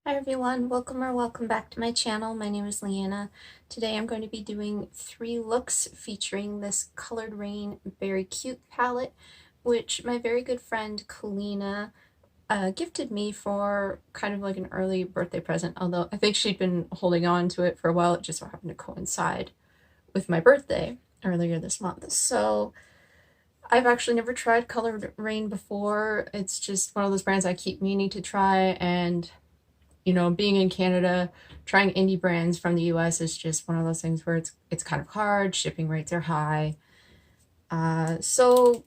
Hi everyone, welcome back to my channel. My name is Leanna. Today I'm going to be doing 3 looks featuring this Colored Raine Very Cute palette, which my very good friend Kalina gifted me for kind of like an early birthday present, although I think she'd been holding on to it for a while. It just so happened to coincide with my birthday earlier this month. So I've actually never tried Colored Raine before. It's just one of those brands I keep meaning to try, and being in Canada, trying indie brands from the US is just one of those things where it's kind of hard. Shipping rates are high. So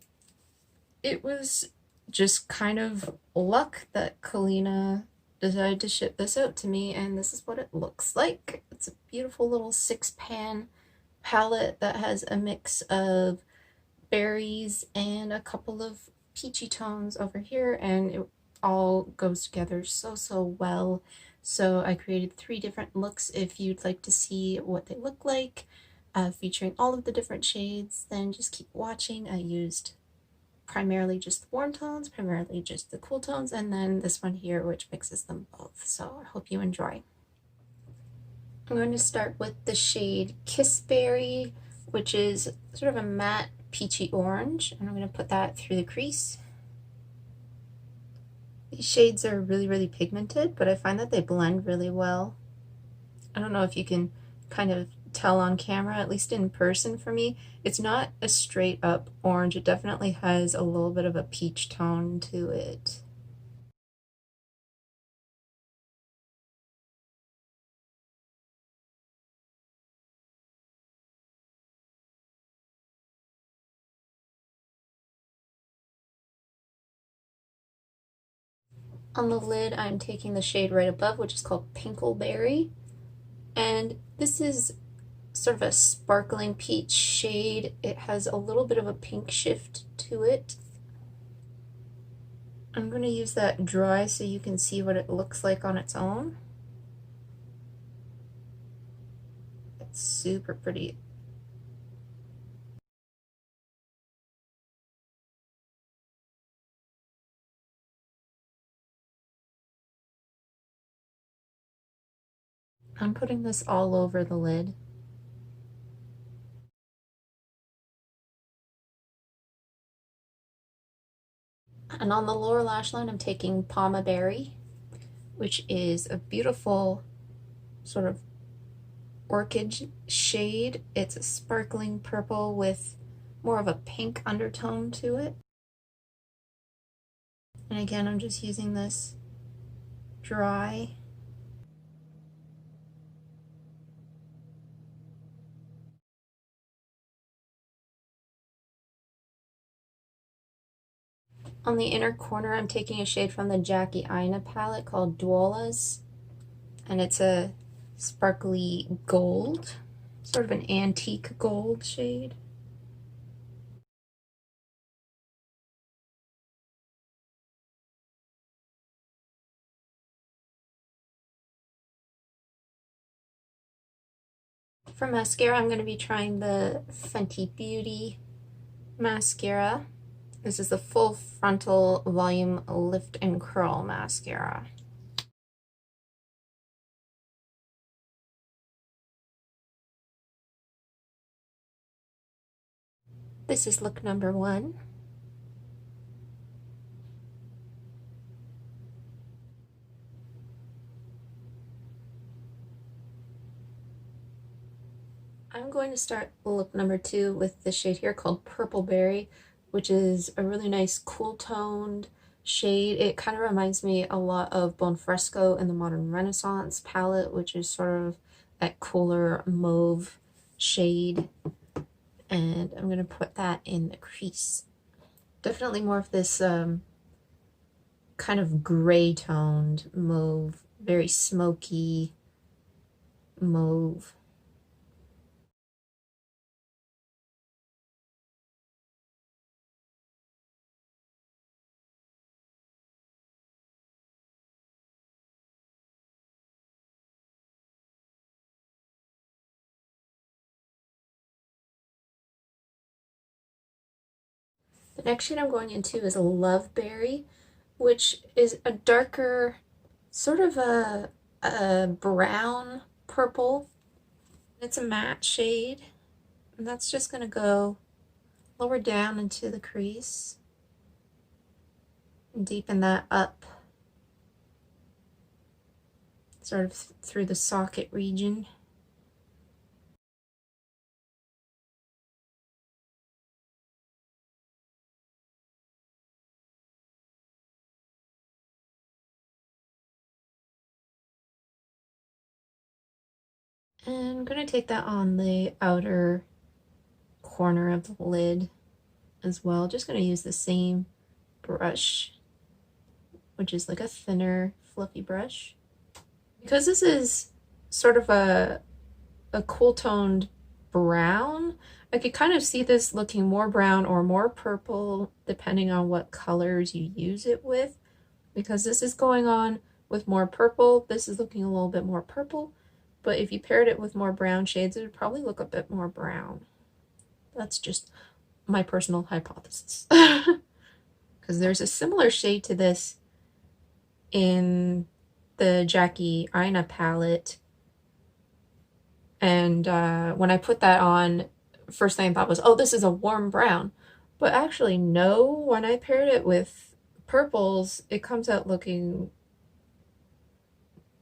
it was just kind of luck that Kalina decided to ship this out to me, and this is what it looks like. It's a beautiful little 6-pan palette that has a mix of berries and a couple of peachy tones over here, and it all goes together so well. So I created 3 different looks. If you'd like to see what they look like, featuring all of the different shades, then just keep watching. I used primarily just the warm tones, primarily just the cool tones, and then this one here which mixes them both. So I hope you enjoy. I'm going to start with the shade Kissberry, which is sort of a matte peachy orange, and I'm going to put that through the crease. These shades are really pigmented, but I find that they blend really well. I don't know if you can kind of tell on camera, at least in person for me, it's not a straight up orange. It definitely has a little bit of a peach tone to it. On the lid, I'm taking the shade right above, which is called Pinkleberry, and this is sort of a sparkling peach shade. It has a little bit of a pink shift to it. I'm going to use that dry so you can see what it looks like on its own. It's super pretty. I'm putting this all over the lid. And on the lower lash line, I'm taking Palma Berry, which is a beautiful sort of orchid shade. It's a sparkling purple with more of a pink undertone to it. And again, I'm just using this dry. On the inner corner, I'm taking a shade from the Jackie Aina palette called Duolas, and it's a sparkly gold, sort of an antique gold shade. For mascara, I'm going to be trying the Fenty Beauty mascara. This is the full frontal volume lift and curl mascara. This is look number 1. I'm going to start look number 2 with this shade here called Purple Berry, which is a really nice cool toned shade. It kind of reminds me a lot of Bone Fresco in the Modern Renaissance palette, which is sort of that cooler mauve shade. And I'm going to put that in the crease. Definitely more of this kind of gray toned mauve, very smoky mauve. The next shade I'm going into is Love Berry, which is a darker sort of a brown purple. It's a matte shade, and that's just going to go lower down into the crease and deepen that up sort of through the socket region. And I'm going to take that on the outer corner of the lid as well. Just going to use the same brush, which is like a thinner, fluffy brush. Because this is sort of a cool toned brown, I could kind of see this looking more brown or more purple depending on what colors you use it with. Because this is going on with more purple, this is looking a little bit more purple. But if you paired it with more brown shades, it would probably look a bit more brown. That's just my personal hypothesis. Because there's a similar shade to this in the Jackie Aina palette. And when I put that on, first thing I thought was, oh, this is a warm brown. But actually, no, when I paired it with purples, it comes out looking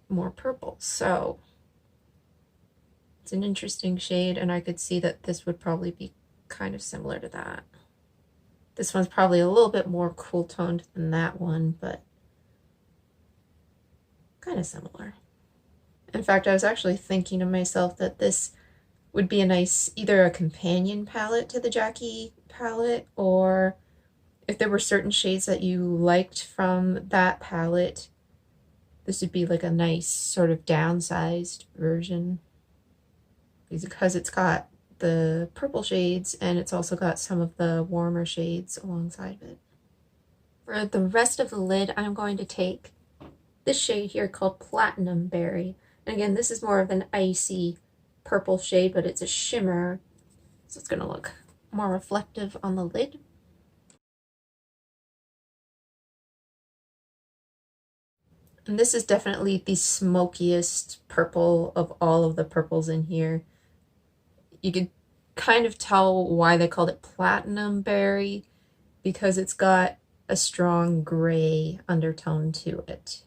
more purple. So it's an interesting shade, and I could see that this would probably be kind of similar to that. This one's probably a little bit more cool toned than that one, but kind of similar. In fact, I was actually thinking to myself that this would be a nice, either a companion palette to the Jackie palette, or if there were certain shades that you liked from that palette, this would be like a nice sort of downsized version. Because it's got the purple shades and it's also got some of the warmer shades alongside of it. For the rest of the lid, I'm going to take this shade here called Platinum Berry. And again, this is more of an icy purple shade, but it's a shimmer, so it's going to look more reflective on the lid. And this is definitely the smokiest purple of all of the purples in here. You could kind of tell why they called it Platinum Berry, because it's got a strong gray undertone to it.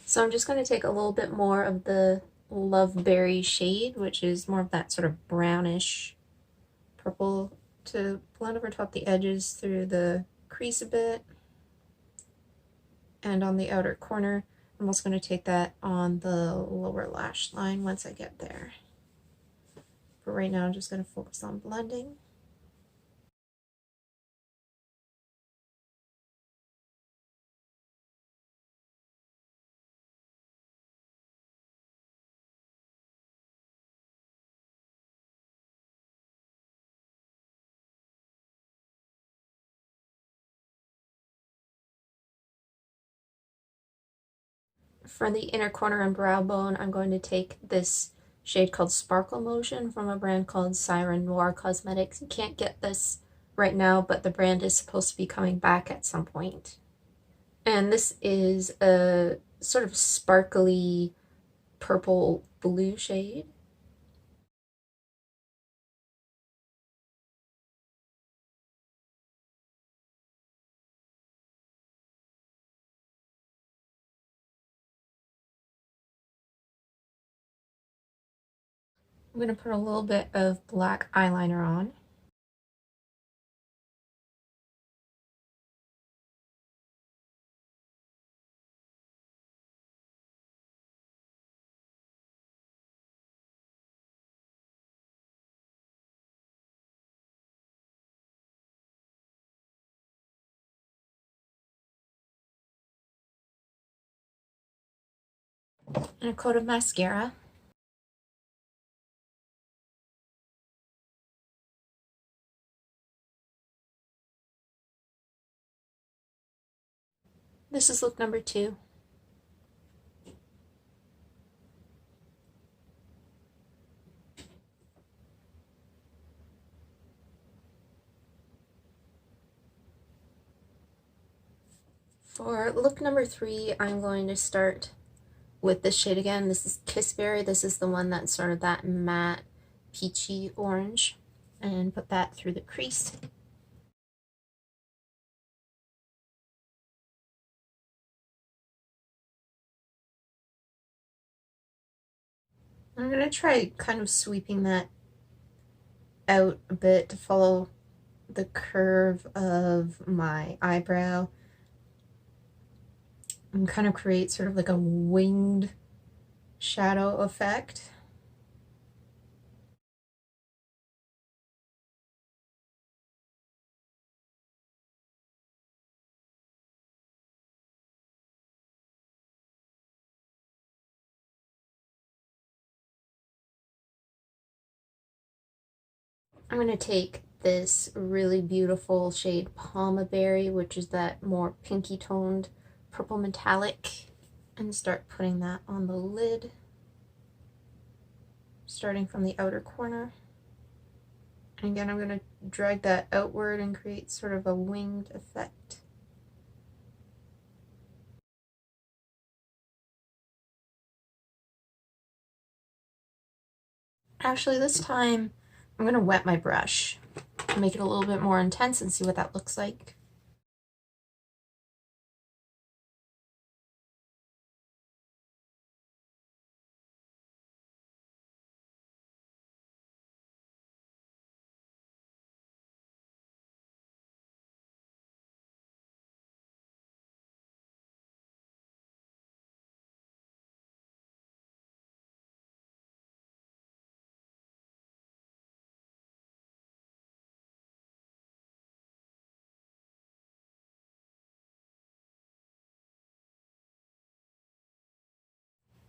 So I'm just going to take a little bit more of the Love Berry shade, which is more of that sort of brownish purple, to blend over top the edges through the crease a bit. And on the outer corner, I'm also going to take that on the lower lash line once I get there. But right now I'm just going to focus on blending. For the inner corner and brow bone, I'm going to take this shade called Sparklemotion from a brand called Siren Noir Cosmetics. You can't get this right now, but the brand is supposed to be coming back at some point. And this is a sort of sparkly purple blue shade. I'm going to put a little bit of black eyeliner on. And a coat of mascara. This is look number 2. For look number 3, I'm going to start with this shade again. This is Kissberry. This is the one that's sort of that matte peachy orange, and put that through the crease. I'm going to try kind of sweeping that out a bit to follow the curve of my eyebrow and kind of create sort of like a winged shadow effect. I'm going to take this really beautiful shade Palma Berry, which is that more pinky toned purple metallic, and start putting that on the lid, starting from the outer corner. And again, I'm going to drag that outward and create sort of a winged effect. Actually, this time I'm going to wet my brush to make it a little bit more intense and see what that looks like.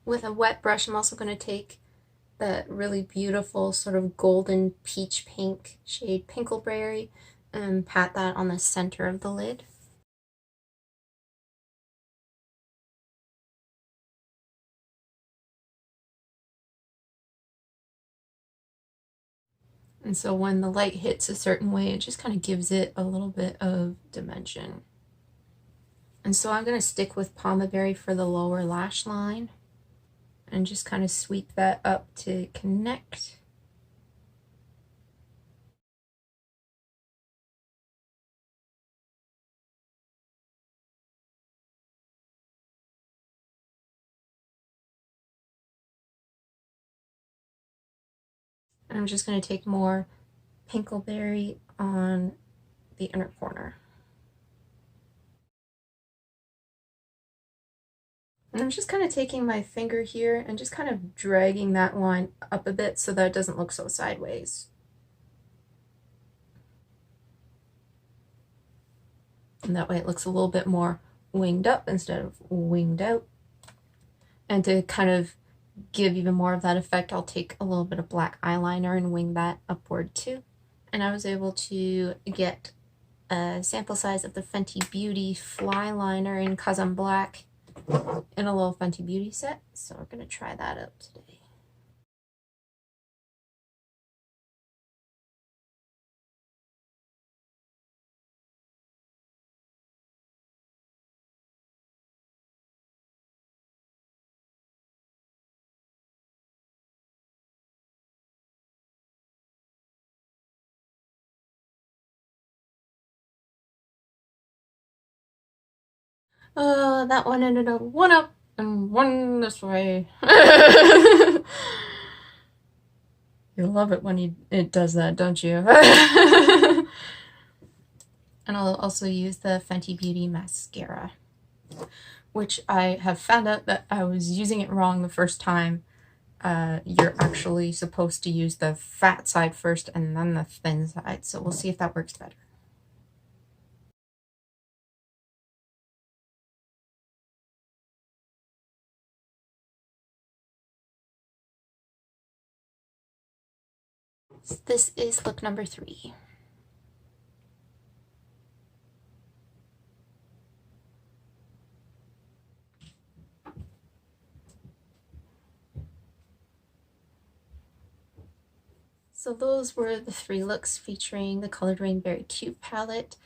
With a wet brush, I'm also going to take that really beautiful sort of golden peach pink shade Pinkleberry and pat that on the center of the lid. And so when the light hits a certain way, it just kind of gives it a little bit of dimension. And so I'm going to stick with Palma Berry for the lower lash line and just kind of sweep that up to connect. And I'm just going to take more Pinkleberry on the inner corner. And I'm just kind of taking my finger here and just kind of dragging that line up a bit so that it doesn't look so sideways. And that way it looks a little bit more winged up instead of winged out. And to kind of give even more of that effect, I'll take a little bit of black eyeliner and wing that upward too. And I was able to get a sample size of the Fenty Beauty Fly Liner in Cause I'm Black in a little Fenty Beauty set, so we're going to try that out today. That one ended up one up and one this way. You love it when it does that, don't you? And I'll also use the Fenty Beauty Mascara, which I have found out that I was using it wrong the first time. You're actually supposed to use the fat side first and then the thin side, so we'll see if that works better. This is look number 3. So those were the 3 looks featuring the Colored Raine Very Cute palette.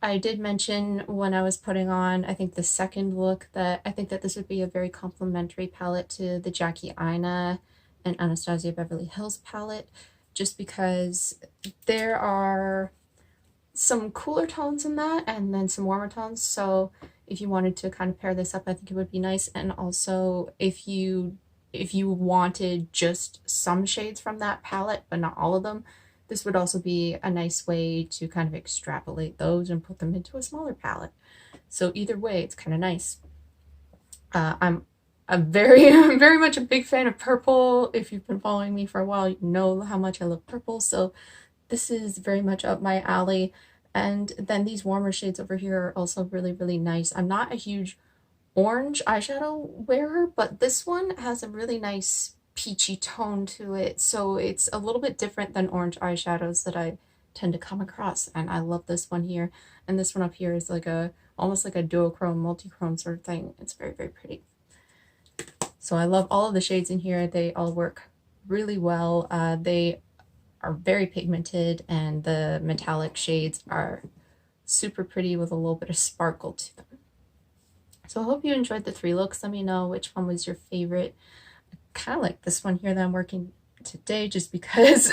I did mention when I was putting on, I think the second look, that I think that this would be a very complementary palette to the Jackie Aina and Anastasia Beverly Hills palette, just because there are some cooler tones in that and then some warmer tones. So if you wanted to kind of pair this up, I think it would be nice. And also if you wanted just some shades from that palette but not all of them, this would also be a nice way to kind of extrapolate those and put them into a smaller palette. So either way, it's kind of nice. I'm a very very much a big fan of purple. If you've been following me for a while, you know how much I love purple, so this is very much up my alley. And then these warmer shades over here are also really, really nice. I'm not a huge orange eyeshadow wearer, but this one has a really nice peachy tone to it, so it's a little bit different than orange eyeshadows that I tend to come across, and I love this one here. And this one up here is like a almost like a duochrome, multi-chrome sort of thing. It's very, very pretty. So I love all of the shades in here. They all work really well. They are very pigmented, and the metallic shades are super pretty with a little bit of sparkle to them. So I hope you enjoyed the 3 looks. Let me know which one was your favorite. I kind of like this one here that I'm working today just because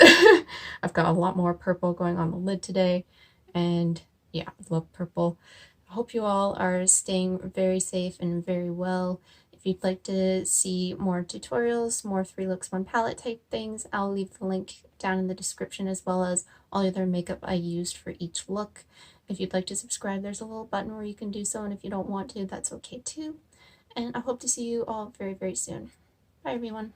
I've got a lot more purple going on the lid today, and yeah, I love purple. I hope you all are staying very safe and very well. If you'd like to see more tutorials, more 3 looks 1 palette type things, I'll leave the link down in the description, as well as all the other makeup I used for each look. If you'd like to subscribe, there's a little button where you can do so, and if you don't want to, that's okay too. And I hope to see you all very, very soon. Bye everyone.